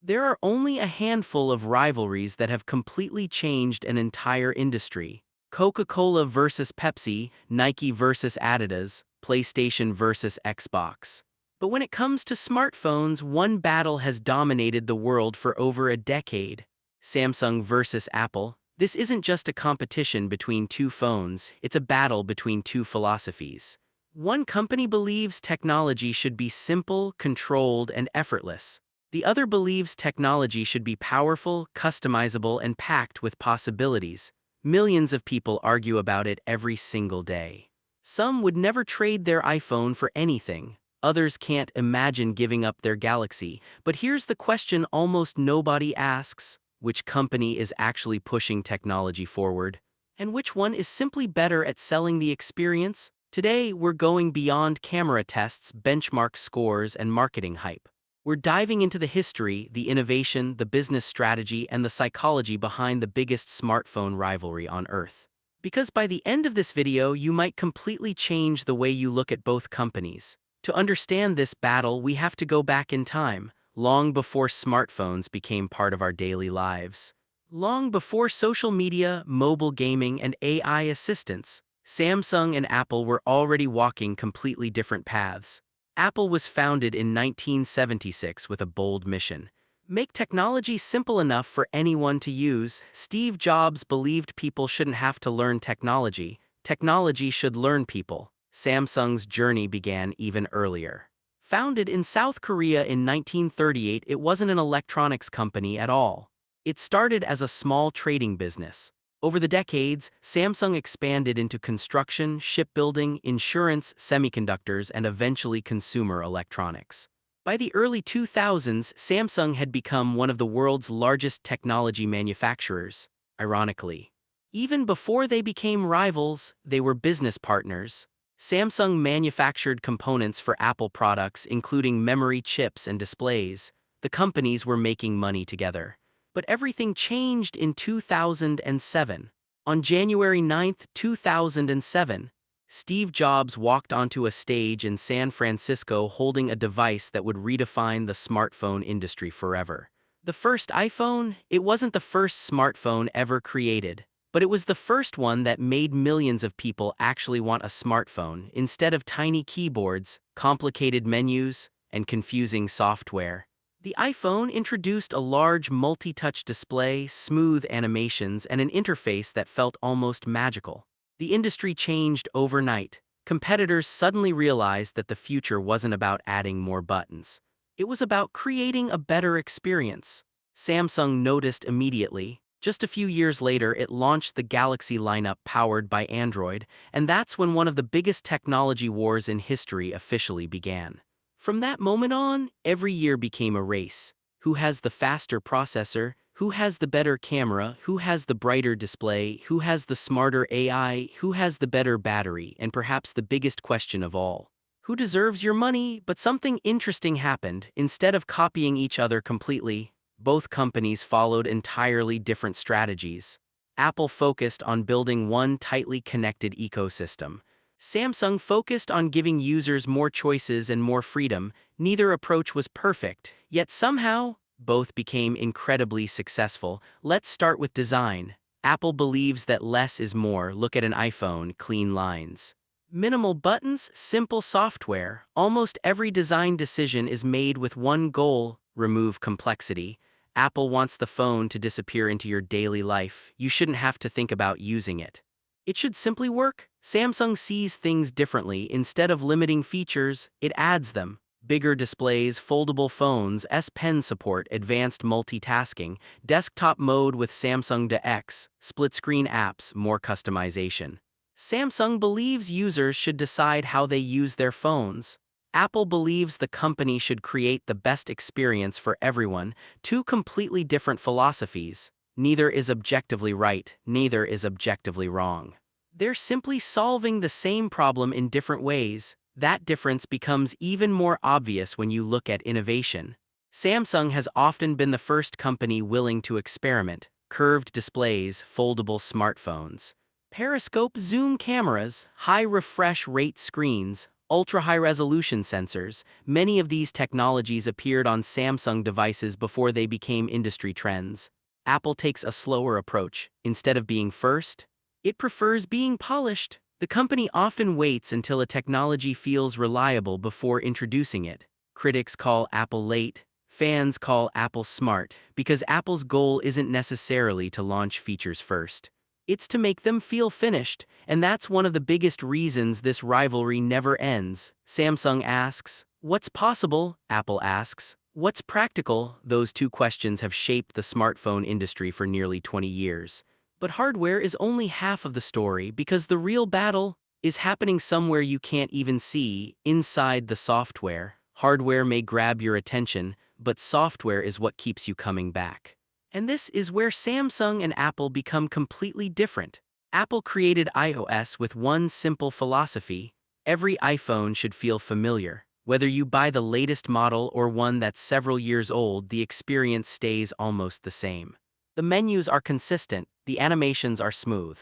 There are only a handful of rivalries that have completely changed an entire industry. Coca-Cola versus Pepsi, Nike versus Adidas, PlayStation versus Xbox. But when it comes to smartphones, one battle has dominated the world for over a decade. Samsung versus Apple. This isn't just a competition between two phones, it's a battle between two philosophies. One company believes technology should be simple, controlled, and effortless. The other believes technology should be powerful, customizable, and packed with possibilities. Millions of people argue about it every single day. Some would never trade their iPhone for anything. Others can't imagine giving up their Galaxy. But here's the question almost nobody asks: which company is actually pushing technology forward? And which one is simply better at selling the experience? Today, we're going beyond camera tests, benchmark scores, and marketing hype. We're diving into the history, the innovation, the business strategy, and the psychology behind the biggest smartphone rivalry on Earth. Because by the end of this video, you might completely change the way you look at both companies. To understand this battle, we have to go back in time, long before smartphones became part of our daily lives. Long before social media, mobile gaming, and AI assistants, Samsung and Apple were already walking completely different paths. Apple was founded in 1976 with a bold mission: make technology simple enough for anyone to use. Steve Jobs believed people shouldn't have to learn technology. Technology should learn people. Samsung's journey began even earlier. Founded in South Korea in 1938, it wasn't an electronics company at all. It started as a small trading business. Over the decades, Samsung expanded into construction, shipbuilding, insurance, semiconductors, and eventually consumer electronics. By the early 2000s, Samsung had become one of the world's largest technology manufacturers, ironically. Even before they became rivals, they were business partners. Samsung manufactured components for Apple products, including memory chips and displays. The companies were making money together. But everything changed in 2007. On January 9, 2007, Steve Jobs walked onto a stage in San Francisco holding a device that would redefine the smartphone industry forever. The first iPhone? It wasn't the first smartphone ever created, but it was the first one that made millions of people actually want a smartphone instead of tiny keyboards, complicated menus, and confusing software. The iPhone introduced a large multi-touch display, smooth animations, and an interface that felt almost magical. The industry changed overnight. Competitors suddenly realized that the future wasn't about adding more buttons. It was about creating a better experience. Samsung noticed immediately. Just a few years later, it launched the Galaxy lineup powered by Android, and that's when one of the biggest technology wars in history officially began. From that moment on, every year became a race. Who has the faster processor? Who has the better camera? Who has the brighter display? Who has the smarter AI? Who has the better battery? And perhaps the biggest question of all: who deserves your money? But something interesting happened. Instead of copying each other completely, both companies followed entirely different strategies. Apple focused on building one tightly connected ecosystem. Samsung focused on giving users more choices and more freedom. Neither approach was perfect, yet somehow, both became incredibly successful. Let's start with design. Apple believes that less is more. Look at an iPhone: clean lines, minimal buttons, simple software. Almost every design decision is made with one goal: remove complexity. Apple wants the phone to disappear into your daily life. You shouldn't have to think about using it. It should simply work. Samsung sees things differently. Instead of limiting features, it adds them. Bigger displays, foldable phones, S Pen support, advanced multitasking, desktop mode with Samsung DeX, split-screen apps, more customization. Samsung believes users should decide how they use their phones. Apple believes the company should create the best experience for everyone. Two completely different philosophies. Neither is objectively right, neither is objectively wrong. They're simply solving the same problem in different ways. That difference becomes even more obvious when you look at innovation. Samsung has often been the first company willing to experiment. Curved displays, foldable smartphones, periscope zoom cameras, high refresh rate screens. ultra-high-resolution sensors. Many of these technologies appeared on Samsung devices before they became industry trends. Apple takes a slower approach. Instead of being first, it prefers being polished. The company often waits until a technology feels reliable before introducing it. Critics call Apple late, fans call Apple smart, because Apple's goal isn't necessarily to launch features first. It's to make them feel finished, and that's one of the biggest reasons this rivalry never ends. Samsung asks, "What's possible?" Apple asks, "What's practical?" Those two questions have shaped the smartphone industry for nearly 20 years. But hardware is only half of the story, because the real battle is happening somewhere you can't even see, inside the software. Hardware may grab your attention, but software is what keeps you coming back. And this is where Samsung and Apple become completely different. Apple created iOS with one simple philosophy: every iPhone should feel familiar. Whether you buy the latest model or one that's several years old, the experience stays almost the same. The menus are consistent, the animations are smooth.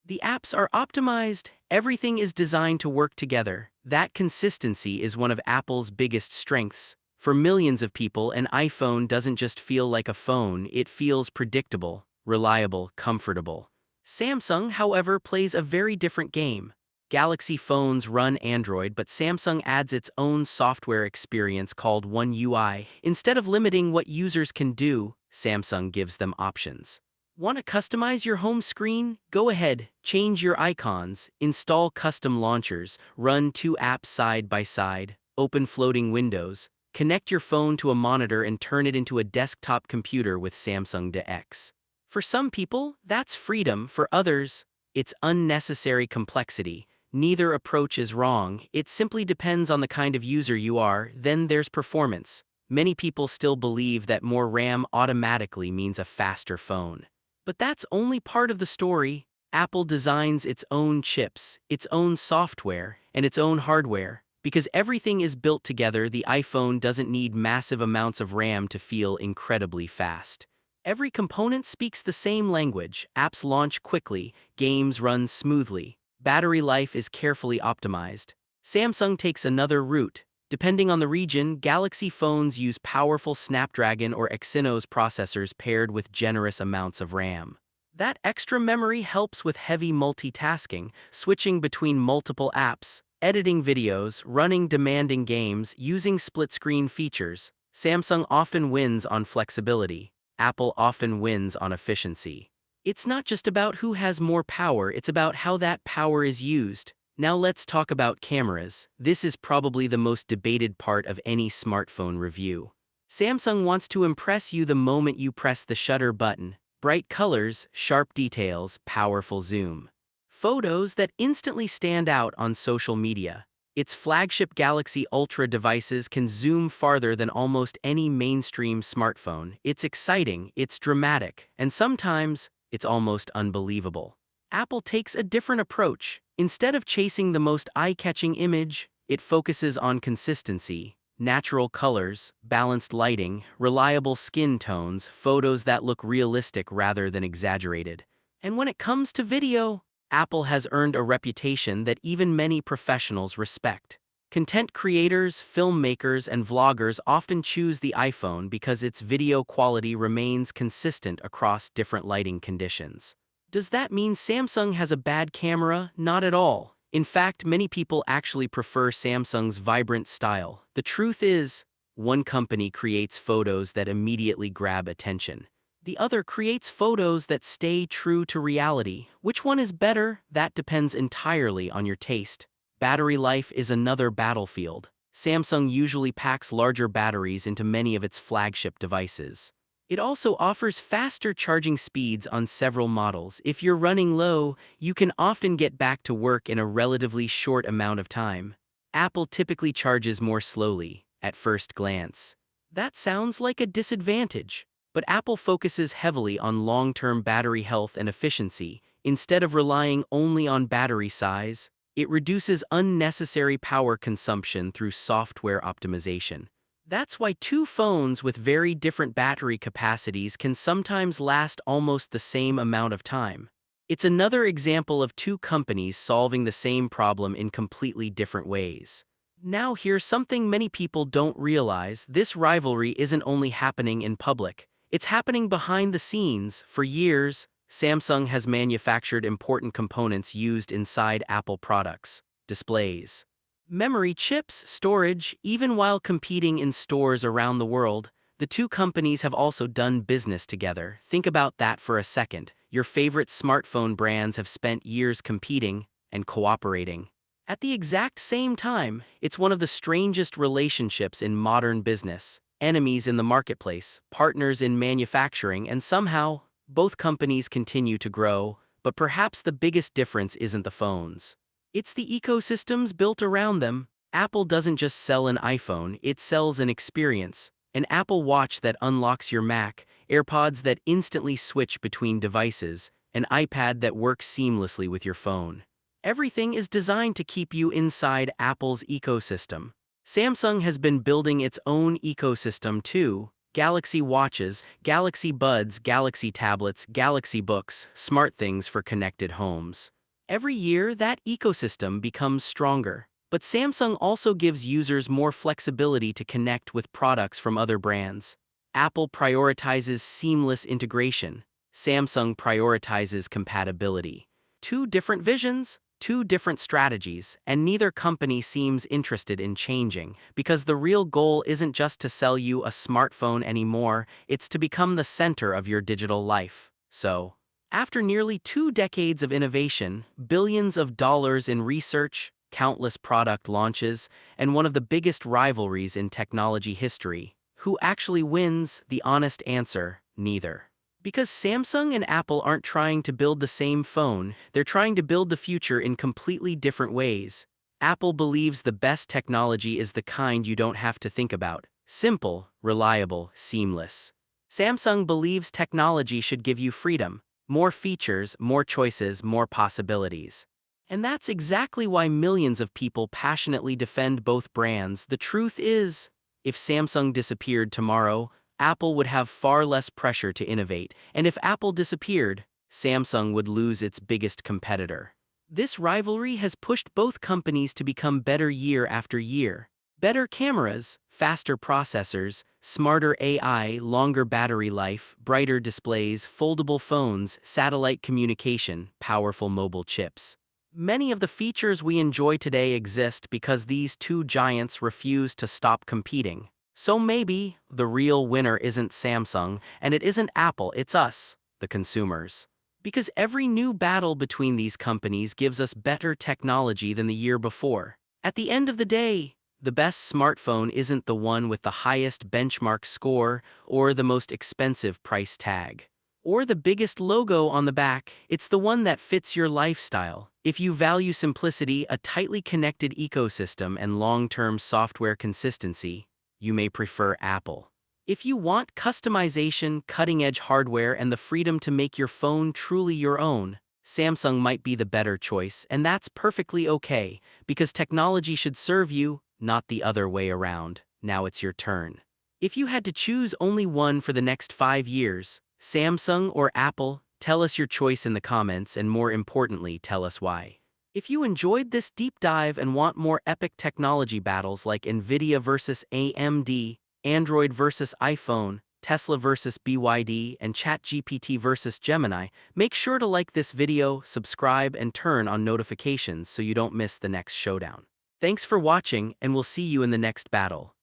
The apps are optimized, everything is designed to work together. That consistency is one of Apple's biggest strengths. For millions of people, an iPhone doesn't just feel like a phone, it feels predictable, reliable, comfortable. Samsung, however, plays a very different game. Galaxy phones run Android, but Samsung adds its own software experience called One UI. Instead of limiting what users can do, Samsung gives them options. Want to customize your home screen? Go ahead, change your icons, install custom launchers, run two apps side by side, open floating windows, connect your phone to a monitor and turn it into a desktop computer with Samsung DeX. For some people, that's freedom. For others, it's unnecessary complexity. Neither approach is wrong, it simply depends on the kind of user you are. Then there's performance. Many people still believe that more RAM automatically means a faster phone. But that's only part of the story. Apple designs its own chips, its own software, and its own hardware. Because everything is built together, the iPhone doesn't need massive amounts of RAM to feel incredibly fast. Every component speaks the same language. Apps launch quickly, games run smoothly. Battery life is carefully optimized. Samsung takes another route. Depending on the region, Galaxy phones use powerful Snapdragon or Exynos processors paired with generous amounts of RAM. That extra memory helps with heavy multitasking, switching between multiple apps, editing videos, running demanding games, using split-screen features. Samsung often wins on flexibility. Apple often wins on efficiency. It's not just about who has more power, it's about how that power is used. Now let's talk about cameras. This is probably the most debated part of any smartphone review. Samsung wants to impress you the moment you press the shutter button. Bright colors, sharp details, powerful zoom. Photos that instantly stand out on social media. Its flagship Galaxy Ultra devices can zoom farther than almost any mainstream smartphone. It's exciting, it's dramatic, and sometimes, it's almost unbelievable. Apple takes a different approach. Instead of chasing the most eye-catching image, it focuses on consistency, natural colors, balanced lighting, reliable skin tones, photos that look realistic rather than exaggerated. And when it comes to video, Apple has earned a reputation that even many professionals respect. Content creators, filmmakers, and vloggers often choose the iPhone because its video quality remains consistent across different lighting conditions. Does that mean Samsung has a bad camera? Not at all. In fact, many people actually prefer Samsung's vibrant style. The truth is, one company creates photos that immediately grab attention. The other creates photos that stay true to reality. Which one is better? That depends entirely on your taste. Battery life is another battlefield. Samsung usually packs larger batteries into many of its flagship devices. It also offers faster charging speeds on several models. If you're running low, you can often get back to work in a relatively short amount of time. Apple typically charges more slowly, at first glance. That sounds like a disadvantage. But Apple focuses heavily on long-term battery health and efficiency. Instead of relying only on battery size, it reduces unnecessary power consumption through software optimization. That's why two phones with very different battery capacities can sometimes last almost the same amount of time. It's another example of two companies solving the same problem in completely different ways. Now here's something many people don't realize: this rivalry isn't only happening in public. It's happening behind the scenes. For years, Samsung has manufactured important components used inside Apple products: displays, memory chips, storage. Even while competing in stores around the world, the two companies have also done business together. Think about that for a second. Your favorite smartphone brands have spent years competing and cooperating at the exact same time. It's one of the strangest relationships in modern business. Enemies in the marketplace, partners in manufacturing, and somehow, both companies continue to grow. But perhaps the biggest difference isn't the phones. It's the ecosystems built around them. Apple doesn't just sell an iPhone, it sells an experience. An Apple Watch that unlocks your Mac, AirPods that instantly switch between devices, an iPad that works seamlessly with your phone. Everything is designed to keep you inside Apple's ecosystem. Samsung has been building its own ecosystem too: Galaxy Watches, Galaxy Buds, Galaxy Tablets, Galaxy Books, smart things for connected homes. Every year, that ecosystem becomes stronger. But Samsung also gives users more flexibility to connect with products from other brands. Apple prioritizes seamless integration. Samsung prioritizes compatibility. Two different visions, two different strategies, and neither company seems interested in changing, because the real goal isn't just to sell you a smartphone anymore, it's to become the center of your digital life. So, after nearly 2 decades of innovation, billions of dollars in research, countless product launches, and one of the biggest rivalries in technology history, who actually wins? The honest answer: neither. Because Samsung and Apple aren't trying to build the same phone, they're trying to build the future in completely different ways. Apple believes the best technology is the kind you don't have to think about: simple, reliable, seamless. Samsung believes technology should give you freedom: more features, more choices, more possibilities. And that's exactly why millions of people passionately defend both brands. The truth is, if Samsung disappeared tomorrow, Apple would have far less pressure to innovate, and if Apple disappeared, Samsung would lose its biggest competitor. This rivalry has pushed both companies to become better year after year. Better cameras, faster processors, smarter AI, longer battery life, brighter displays, foldable phones, satellite communication, powerful mobile chips. Many of the features we enjoy today exist because these two giants refuse to stop competing. So maybe the real winner isn't Samsung, and it isn't Apple, it's us, the consumers. Because every new battle between these companies gives us better technology than the year before. At the end of the day, the best smartphone isn't the one with the highest benchmark score, or the most expensive price tag, or the biggest logo on the back. It's the one that fits your lifestyle. If you value simplicity, a tightly connected ecosystem, and long-term software consistency, you may prefer Apple. If you want customization, cutting-edge hardware, and the freedom to make your phone truly your own, Samsung might be the better choice, and that's perfectly okay, because technology should serve you, not the other way around. Now it's your turn. If you had to choose only one for the next 5 years, Samsung or Apple, tell us your choice in the comments, and more importantly, tell us why. If you enjoyed this deep dive and want more epic technology battles like Nvidia versus AMD, Android versus iPhone, Tesla versus BYD, and ChatGPT versus Gemini, make sure to like this video, subscribe, and turn on notifications so you don't miss the next showdown. Thanks for watching, and we'll see you in the next battle.